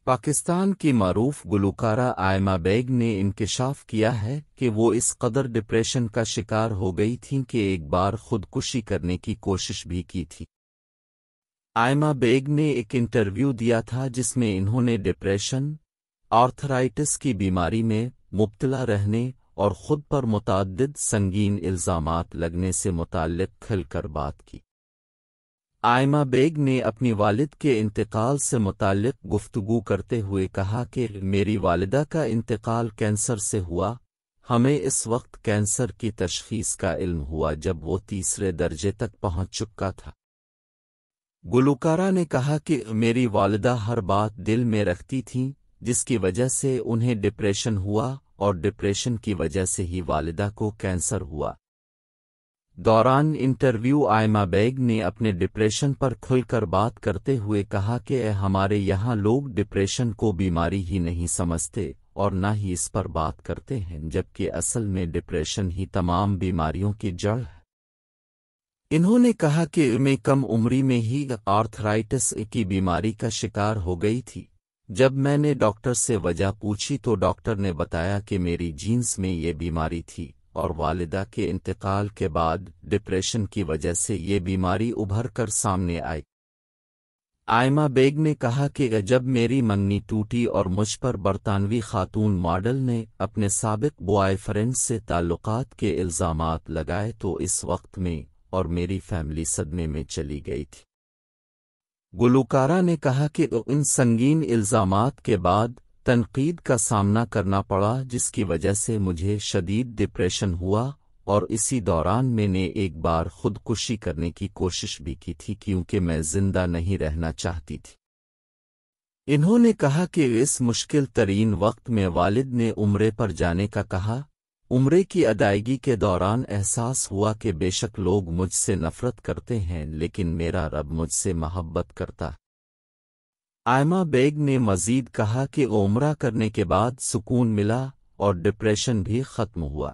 پاکستان کی معروف گلوکارہ آئمہ بیگ نے انکشاف کیا ہے کہ وہ اس قدر ڈپریشن کا شکار ہو گئی تھیں کہ ایک بار خودکشی کرنے کی کوشش بھی کی تھی۔ آئمہ بیگ نے ایک انٹرویو دیا تھا جس میں انہوں نے ڈپریشن، آرتھرائٹس کی بیماری میں مبتلا رہنے اور خود پر متعدد سنگین الزامات لگنے سے متعلق کھل کر بات کی۔ آئمہ بیگ نے اپنی والد کے انتقال سے متعلق گفتگو کرتے ہوئے کہا کہ میری والدہ کا انتقال کینسر سے ہوا۔ ہمیں اس وقت کینسر کی تشخیص کا علم ہوا جب وہ تیسرے درجے تک پہنچ چکا تھا۔ گلوکارہ نے کہا کہ میری والدہ ہر بات دل میں رکھتی تھیں، جس کی وجہ سے انہیں ڈپریشن ہوا اور ڈپریشن کی وجہ سے ہی والدہ کو کینسر ہوا۔ دوران انٹرویو آئمہ بیگ نے اپنے ڈپریشن پر کھل کر بات کرتے ہوئے کہا کہ ہمارے یہاں لوگ ڈپریشن کو بیماری ہی نہیں سمجھتے اور نہ ہی اس پر بات کرتے ہیں، جبکہ اصل میں ڈپریشن ہی تمام بیماریوں کی جڑ ہے۔ انہوں نے کہا کہ میں کم عمری میں ہی آرتھرائٹس کی بیماری کا شکار ہو گئی تھی۔ جب میں نے ڈاکٹر سے وجہ پوچھی تو ڈاکٹر نے بتایا کہ میری جینز میں یہ بیماری تھی، اور والدہ کے انتقال کے بعد ڈپریشن کی وجہ سے یہ بیماری ابھر کر سامنے آئی۔ آئمہ بیگ نے کہا کہ جب میری منگنی ٹوٹی اور مجھ پر برطانوی خاتون ماڈل نے اپنے سابق بوائے فرینڈ سے تعلقات کے الزامات لگائے تو اس وقت میں اور میری فیملی صدمے میں چلی گئی تھی۔ گلوکارہ نے کہا کہ ان سنگین الزامات کے بعد تنقید کا سامنا کرنا پڑا، جس کی وجہ سے مجھے شدید ڈپریشن ہوا، اور اسی دوران میں نے ایک بار خودکشی کرنے کی کوشش بھی کی تھی کیونکہ میں زندہ نہیں رہنا چاہتی تھی۔ انہوں نے کہا کہ اس مشکل ترین وقت میں والد نے عمرے پر جانے کا کہا۔ عمرے کی ادائیگی کے دوران احساس ہوا کہ بے شک لوگ مجھ سے نفرت کرتے ہیں لیکن میرا رب مجھ سے محبت کرتا ہے۔ آئمہ بیگ نے مزید کہا کہ عمرہ کرنے کے بعد سکون ملا اور ڈپریشن بھی ختم ہوا۔